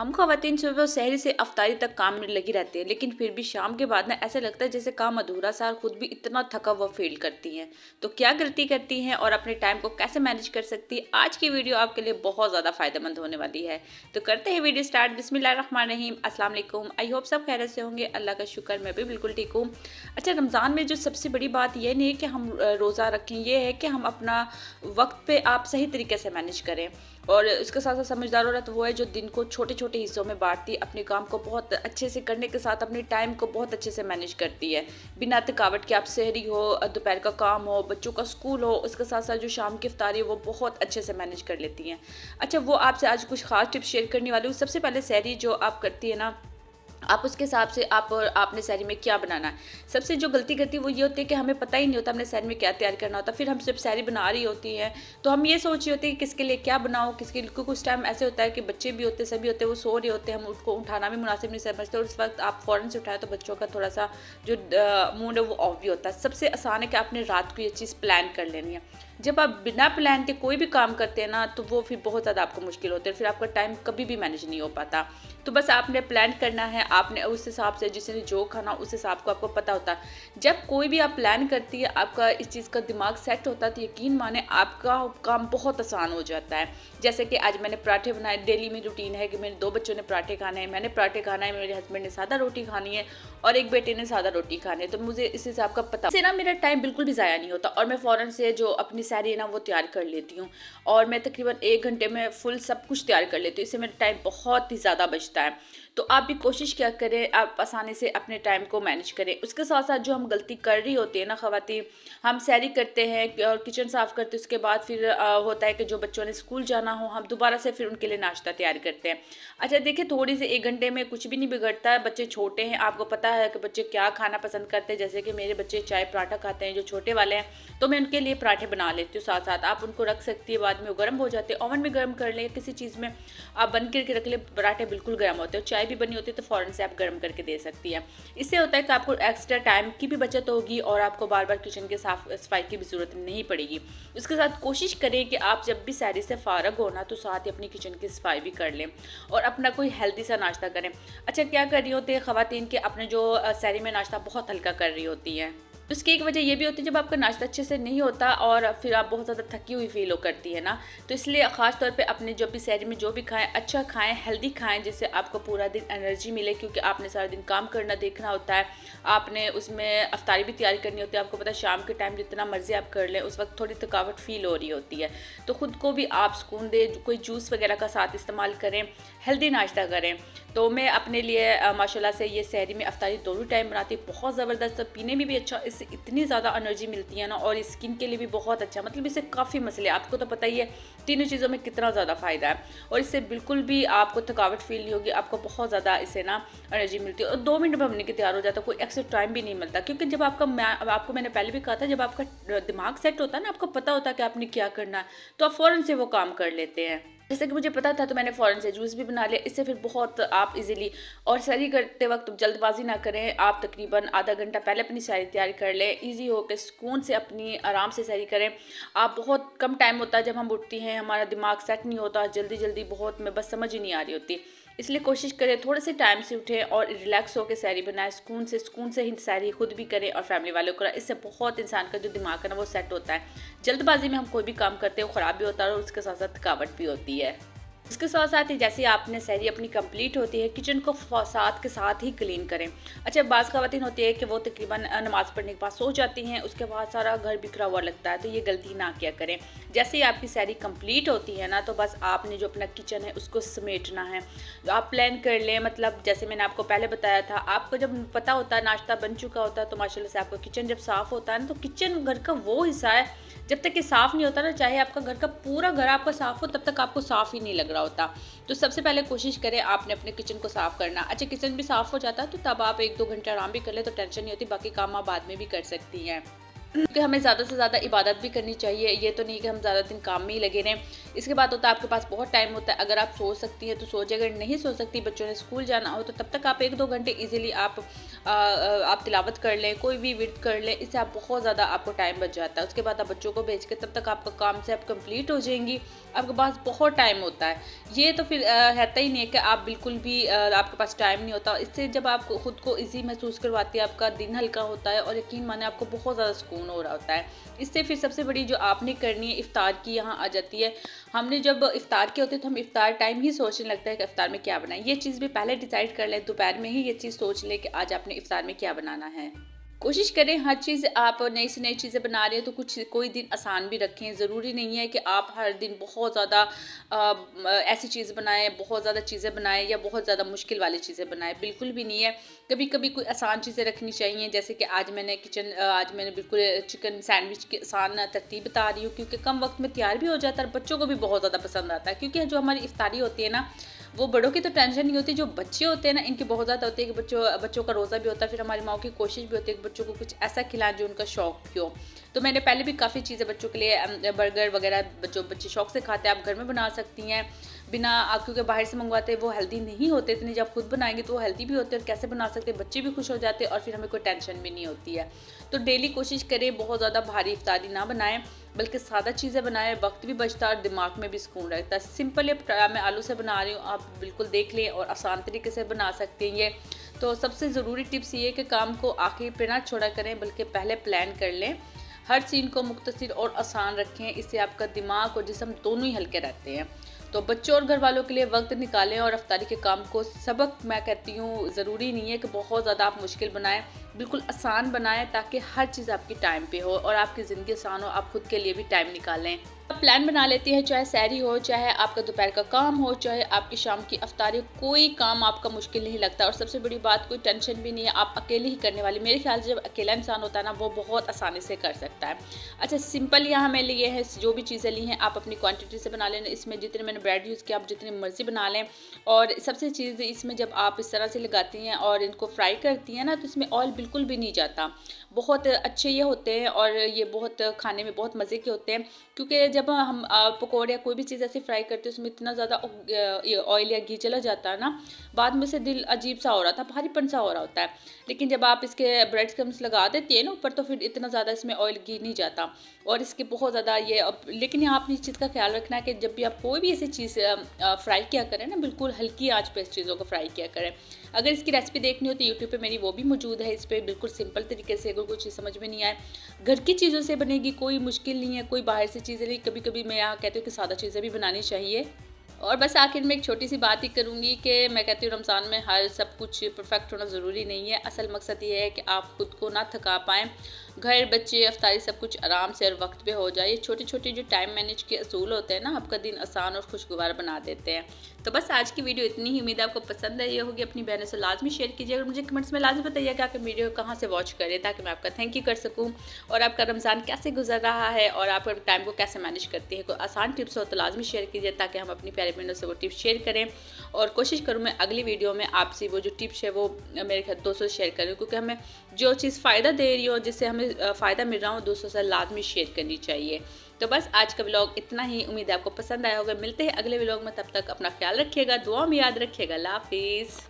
हम ख़वातीन सुबह सहरी से अफ्तारी तक काम में लगी रहती हैं, लेकिन फिर भी शाम के बाद ना ऐसा लगता है जैसे काम अधूरा सा और खुद भी इतना थका हुआ फील करती हैं। तो क्या गलती करती हैं और अपने टाइम को कैसे मैनेज कर सकती है, आज की वीडियो आपके लिए बहुत ज़्यादा फ़ायदेमंद होने वाली है। तो करते हैं वीडियो स्टार्ट। बिस्मिल्लाहिर्रहमानिर्रहीम। अस्सलाम वालेकुम। आई होप सब खैरियत से होंगे। अल्लाह का शुक्र, मैं भी बिल्कुल ठीक हूँ। अच्छा, रमज़ान में जो सबसे बड़ी बात ये नहीं है कि हम रोज़ा रखें, ये है कि हम अपना वक्त पे आप सही तरीके से मैनेज करें। और इसके साथ साथ समझदार औरत वो है जो दिन को छोटे छोटे हिस्सों में बांटती है, अपने काम को बहुत अच्छे से करने के साथ अपने टाइम को बहुत अच्छे से मैनेज करती है, बिना थकावट के। आप सहरी हो, दोपहर का काम हो, बच्चों का स्कूल हो, उसके साथ साथ जो शाम की इफ्तारी है वो बहुत अच्छे से मैनेज कर लेती हैं। अच्छा, वो आपसे आज कुछ खास टिप्स शेयर करने वाली हूँ। सबसे पहले सहरी जो आप करती है ना, आप उसके हिसाब से आपने सहरी में क्या बनाना है। सबसे जो गलती करती है वो ये होती है कि हमें पता ही नहीं होता हमने सहरी में क्या तैयार करना होता। फिर हम जब सहरी बना रही होती हैं तो हम ये सोच रही होती है कि किसके लिए क्या बनाओ, किसके लिए। कुछ टाइम ऐसे होता है कि बच्चे भी होते, सभी होते हैं, वो सो रहे होते हैं, हम उनको उठाना भी मुनासिब नहीं समझते, और उस वक्त आप फ़ौरन से उठाए तो बच्चों का थोड़ा सा जो मूड है वो ऑफ भी होता है। सबसे आसान है कि आपने रात को ये चीज़ प्लान कर लेनी है। जब आप बिना प्लान के कोई भी काम करते हैं ना, तो वो फिर बहुत ज़्यादा आपको मुश्किल होती है, फिर आपका टाइम कभी भी मैनेज नहीं हो पाता। तो बस आपने प्लान करना है, आपने उस हिसाब से जिसने जो खाना उस हिसाब को आपको पता होता है। जब कोई भी आप प्लान करती है, आपका इस चीज़ का दिमाग सेट होता है, तो यकीन माने आपका काम बहुत आसान हो जाता है। जैसे कि आज मैंने पराठे बनाए, डेली में रूटीन है कि मेरे 2 बच्चों ने पराठे खाने हैं, मैंने पराठे खाना है, मेरे हस्बैंड ने सादा रोटी खानी है और एक बेटे ने सादा रोटी खानी है। तो मुझे इस हिसाब का पता इससे ना मेरा टाइम बिल्कुल भी ज़ाया नहीं होता, और मैं फ़ौरन से जो अपनी सहरी है ना वो तैयार कर लेती हूँ, और मैं तकरीबन 1 घंटे में फुल सब कुछ तैयार कर लेती हूँ। इससे मेरा टाइम बहुत ही ज़्यादा बचता है। तो आप भी कोशिश क्या करें, आप आसानी से अपने टाइम को मैनेज करें। उसके साथ साथ जो हम गलती कर रही होती है ना ख़वातीन, हम सहरी करते हैं और किचन साफ़ करते हैं, उसके बाद फिर होता है कि जो बच्चों ने स्कूल जाना हो, हम दोबारा से फिर उनके लिए नाश्ता तैयार करते हैं। अच्छा देखिए, थोड़ी सी 1 घंटे में कुछ भी नहीं बिगड़ता है। बच्चे छोटे हैं, आपको पता है कि बच्चे क्या खाना पसंद करते हैं। जैसे कि मेरे बच्चे चाय पराठा खाते हैं, जो छोटे वाले हैं, तो मैं उनके लिए पराठे बना लेती हूँ। साथ साथ आप उनको रख सकती है, बाद में वो गर्म हो जाते हैं, ओवन में गर्म कर लें, किसी चीज़ में आप बंद करके रख लें। पराठे बिल्कुल गर्म होते हैं, चाय भी बनी होती है तो फ़ौरन से आप गर्म करके दे सकती हैं। इससे होता है कि आपको एक्स्ट्रा टाइम की भी बचत होगी और आपको बार बार किचन के साफ सफाई की भी ज़रूरत नहीं पड़ेगी। उसके साथ कोशिश करें कि आप जब भी सहरी से फ़ारग हो ना, तो साथ ही अपनी किचन की सफाई भी कर लें और अपना कोई हेल्दी सा नाश्ता करें। अच्छा, क्या कर रही होती है ख़वातीन के अपने जो सहरी में नाश्ता बहुत हल्का कर रही होती है। उसकी एक वजह ये भी होती है जब आपका नाश्ता अच्छे से नहीं होता और फिर आप बहुत ज़्यादा थकी हुई फील हो करती है ना, तो इसलिए ख़ास तौर पे अपने जो भी सहरी में जो भी खाएं, अच्छा खाएं, हेल्दी खाएं, जिससे आपको पूरा दिन एनर्जी मिले, क्योंकि आपने सारा दिन काम करना देखना होता है, आपने उसमें अफ्तारी भी तैयारी करनी होती है। आपको पता है शाम के टाइम जितना मर्जी आप कर लें, उस वक्त थोड़ी थकावट फील हो रही होती है, तो ख़ुद को भी आप सुकून दे, कोई जूस वगैरह का साथ इस्तेमाल करें, हेल्दी नाश्ता करें। तो मैं अपने लिए माशाल्लाह से ये सहरी में अफ्तारी दोनों टाइम बनाती, बहुत ज़बरदस्त, पीने में भी अच्छा, इससे इतनी ज़्यादा एनर्जी मिलती है ना, और स्किन के लिए भी बहुत अच्छा। मतलब इससे काफ़ी मसले, आपको तो पता ही है तीनों चीज़ों में कितना ज़्यादा फ़ायदा है, और इससे बिल्कुल भी आपको थकावट फील नहीं होगी, आपको बहुत ज़्यादा इससे ना एनर्जी मिलती है, और 2 मिनट में बनने के तैयार हो जाता है, कोई एक्स्ट्रा टाइम भी नहीं मिलता। क्योंकि जब आपको मैंने पहले भी कहा था, जब आपका दिमाग सेट होता है ना, आपको पता होता है कि आपने क्या करना है, तो आप फ़ौरन से वो काम कर लेते हैं। जैसे कि मुझे पता था तो मैंने फ़ौरन से जूस भी बना लिया। इससे फिर बहुत आप इजीली, और सहरी करते वक्त जल्दबाजी ना करें, आप तकरीबन आधा घंटा पहले अपनी सहरी तैयार कर लें, इजी हो के सुकून से अपनी आराम से सहरी करें। आप बहुत कम टाइम होता है जब हम उठती हैं, हमारा दिमाग सेट नहीं होता, जल्दी जल्दी बहुत में बस समझ ही नहीं आ रही होती, इसलिए कोशिश करें थोड़े से टाइम से उठें और रिलैक्स होकर सहरी बनाएं, सुकून से ही सहरी खुद भी करें और फैमिली वालों को। इससे बहुत इंसान का जो दिमाग है ना वो सेट होता है। जल्दबाजी में हम कोई भी काम करते हैं वो ख़राब भी होता है और उसके साथ साथ थकावट भी होती है। इसके साथ साथ ही जैसे आपने सहरी अपनी कंप्लीट होती है, किचन को साथ के साथ ही क्लीन करें। अच्छा, बाज़ ख़वातीन होती है कि वो तकरीबन नमाज़ पढ़ने के बाद सो जाती हैं, उसके बाद सारा घर बिखरा हुआ लगता है, तो ये गलती ना किया करें। जैसे ही आपकी सहरी कंप्लीट होती है ना, तो बस आपने जो अपना किचन है उसको समेटना है। आप प्लान कर लें, मतलब जैसे मैंने आपको पहले बताया था, आपको जब पता होता है नाश्ता बन चुका होता है, तो माशाल्लाह से आपका किचन जब साफ़ होता है ना, तो किचन घर का वो हिस्सा है, जब तक ये साफ़ नहीं होता ना, चाहे आपका घर का पूरा घर आपका साफ़ हो, तब तक आपको साफ़ ही नहीं लग रहा होता। तो सबसे पहले कोशिश करें आपने अपने किचन को साफ़ करना। अच्छा, किचन भी साफ़ हो जाता है तो तब आप 1-2 घंटे आराम भी कर ले तो टेंशन नहीं होती, बाकी काम आप बाद में भी कर सकती हैं। क्योंकि हमें ज़्यादा से ज़्यादा इबादत भी करनी चाहिए। ये तो नहीं कि हम ज़्यादा दिन काम में ही लगे रहें। इसके बाद होता है आपके पास बहुत टाइम होता है, अगर आप सो सकती हैं तो सो जाए, अगर नहीं सो सकती, बच्चों ने स्कूल जाना हो, तो तब तक आप 1-2 घंटे ईज़िली आप तिलावत कर लें, कोई भी विर्द कर लें, इससे आप बहुत ज़्यादा आपको टाइम बच जाता है। उसके बाद आप बच्चों को भेज के तब तक आपका काम से आप कंप्लीट हो जाएंगी, आपके पास बहुत टाइम होता है। ये तो फिर रहता ही नहीं है कि आप बिल्कुल भी आपके पास टाइम नहीं होता। इससे जब आप खुद को ईज़ी महसूस करवाती है, आपका दिन हल्का होता है और यकीन माने आपको बहुत ज़्यादा सुकून हो रहा होता है। इससे फिर सबसे बड़ी जो आपने करनी है इफ्तार की यहाँ आ जाती है। हमने जब इफ्तार के होते हैं तो हम इफ्तार टाइम ही सोचने लगता है कि इफ्तार में क्या बनाएं। ये चीज़ भी पहले डिसाइड कर लें, दोपहर में ही ये चीज़ सोच लें कि आज आपने इफ्तार में क्या बनाना है। कोशिश करें हर चीज़ आप नई से नई चीज़ें बना रहे हैं तो कोई दिन आसान भी रखें। ज़रूरी नहीं है कि आप हर दिन बहुत ज़्यादा ऐसी चीज़ बनाएं, बहुत ज़्यादा चीज़ें बनाएं या बहुत ज़्यादा मुश्किल वाली चीज़ें बनाएं, बिल्कुल भी नहीं है। कभी कभी कोई आसान चीज़ें रखनी चाहिए, जैसे कि आज मैंने बिल्कुल चिकन सैंडविच की आसान तरतीब बता रही हूँ, क्योंकि कम वक्त में तैयार भी हो जाता है और बच्चों को भी बहुत ज़्यादा पसंद आता है। क्योंकि जो हमारी इफ्तारी होती है ना, वो बड़ों की तो टेंशन नहीं होती, जो बच्चे होते हैं ना इनकी बहुत ज़्यादा होती है कि बच्चों का रोज़ा भी होता है। फिर हमारी माँ की कोशिश भी होती है कि बच्चों को कुछ ऐसा खिलाएं जो उनका शौक भी हो। तो मैंने पहले भी काफ़ी चीज़ें बच्चों के लिए बर्गर वगैरह जो बच्चे शौक से खाते हैं आप घर में बना सकती हैं बिना क्योंकि बाहर से मंगवाते हैं वो हेल्दी नहीं होते इतने, जब खुद बनाएंगे तो वो हेल्दी भी होते हैं और कैसे बना सकते हैं, बच्चे भी खुश हो जाते हैं और फिर हमें कोई टेंशन भी नहीं होती है। तो डेली कोशिश करें बहुत ज़्यादा भारी इफ्तारी ना बनाएं, बल्कि सादा चीज़ें बनाएं, वक्त भी बचता है और दिमाग में भी सुकून रहता है। सिंपल है, मैं आलू से बना रही हूँ, आप बिल्कुल देख लें और आसान तरीके से बना सकते हैं ये। तो सबसे ज़रूरी टिप्स ये है कि काम को आखिर पे ना छोड़ा करें, बल्कि पहले प्लान कर लें। हर सीन को मुख्तसर और आसान रखें, इससे आपका दिमाग और जिस्म दोनों ही हल्के रहते हैं। तो बच्चों और घर वालों के लिए वक्त निकालें और अफ्तारी के काम को सबक मैं कहती हूँ ज़रूरी नहीं है कि बहुत ज़्यादा आप मुश्किल बनाएं, बिल्कुल आसान बनाएं ताकि हर चीज़ आपकी टाइम पे हो और आपकी ज़िंदगी आसान हो, आप खुद के लिए भी टाइम निकालें। आप प्लान बना लेती हैं, चाहे सहरी हो, चाहे आपका दोपहर का काम हो, चाहे आपकी शाम की अफ्तारी, कोई काम आपका मुश्किल नहीं लगता और सबसे बड़ी बात कोई टेंशन भी नहीं है, आप अकेले ही करने वाली। मेरे ख्याल से जब अकेला इंसान होता है ना वो बहुत आसानी से कर सकता है। अच्छा सिंपल यहाँ मैं लिए हैं, जो भी चीज़ें ली हैं आप अपनी क्वांटिटी से बना लेना। इसमें जितने मैंने ब्रेड यूज़ किया आप जितनी मर्ज़ी बना लें। और सबसे चीज़ इसमें जब आप इस तरह से लगाती हैं और इनको फ्राई करती हैं ना तो इसमें ऑयल बिल्कुल भी नहीं जाता, बहुत अच्छे ये होते हैं और ये बहुत खाने में बहुत मज़े के होते हैं। क्योंकि जब हम पकौड़े या कोई भी चीज़ ऐसे फ्राई करते हैं उसमें इतना ज़्यादा ऑयल या घी चला जाता है ना, बाद में से दिल अजीब सा हो रहा था, भारीपन सा हो रहा होता है। लेकिन जब आप इसके ब्रेड क्रम्स लगा देती है ना ऊपर तो फिर इतना ज़्यादा इसमें ऑयल घी नहीं जाता और इसके बहुत ज़्यादा लेकिन यहाँ अपनी चीज़ का ख्याल रखना है कि जब भी आप कोई भी ऐसी चीज़ फ्राई किया करें ना, बिल्कुल हल्की आंच पे इस चीज़ों को फ्राई किया करें। अगर इसकी रेसिपी देखनी हो तो यूट्यूब पे मेरी वो भी मौजूद है, इस पर बिल्कुल सिंपल तरीके से, अगर कोई चीज़ समझ में नहीं आए घर की चीज़ों से बनेगी, कोई मुश्किल नहीं है, कोई बाहर से चीज़ें नहीं। कभी कभी मैं यहाँ कहती हूँ कि सादा चीज़ें भी बनानी चाहिए। और बस आखिर में एक छोटी सी बात ही करूँगी कि मैं कहती हूँ रमज़ान में हर सब कुछ परफेक्ट होना ज़रूरी नहीं है। असल मकसद ये है कि आप खुद को ना थका पाएँ, घर बच्चे अफ्तारी सब कुछ आराम से और वक्त पे हो जाए। ये छोटी छोटी जो टाइम मैनेज के असूल होते हैं ना आपका दिन आसान और खुशगवार बना देते हैं। तो बस आज की वीडियो इतनी ही, उम्मीद है आपको पसंद आई होगी। अपनी बहनों से लाजमी शेयर कीजिए और मुझे कमेंट्स में लाजमी बताइएगा कि वीडियो कहाँ से वॉच करें ताकि मैं आपका थैंक यू कर सकूँ और आपका रमज़ान कैसे गुजर रहा है और आप टाइम को कैसे मैनेज करती हैं। कोई आसान टिप्स हो तो लाजमी शेयर कीजिए ताकि हम अपनी प्यारे बहनों से वो टिप्स शेयर करें। और कोशिश करूँ मैं अगली वीडियो में आपसे वो जो टिप्स है वो मेरे ख्याल दोस्तों से शेयर करूँ, क्योंकि हमें जो चीज़ फ़ायदा दे रही हो, जिससे हमें फ़ायदा मिल रहा हो, दोस्तों से लाजमी शेयर करनी चाहिए। तो बस आज का व्लॉग इतना ही, उम्मीद है आपको पसंद आया होगा। मिलते हैं अगले व्लॉग में, तब तक अपना ख्याल रखिएगा, दुआ में याद रखिएगा। अल्लाह हाफिज़।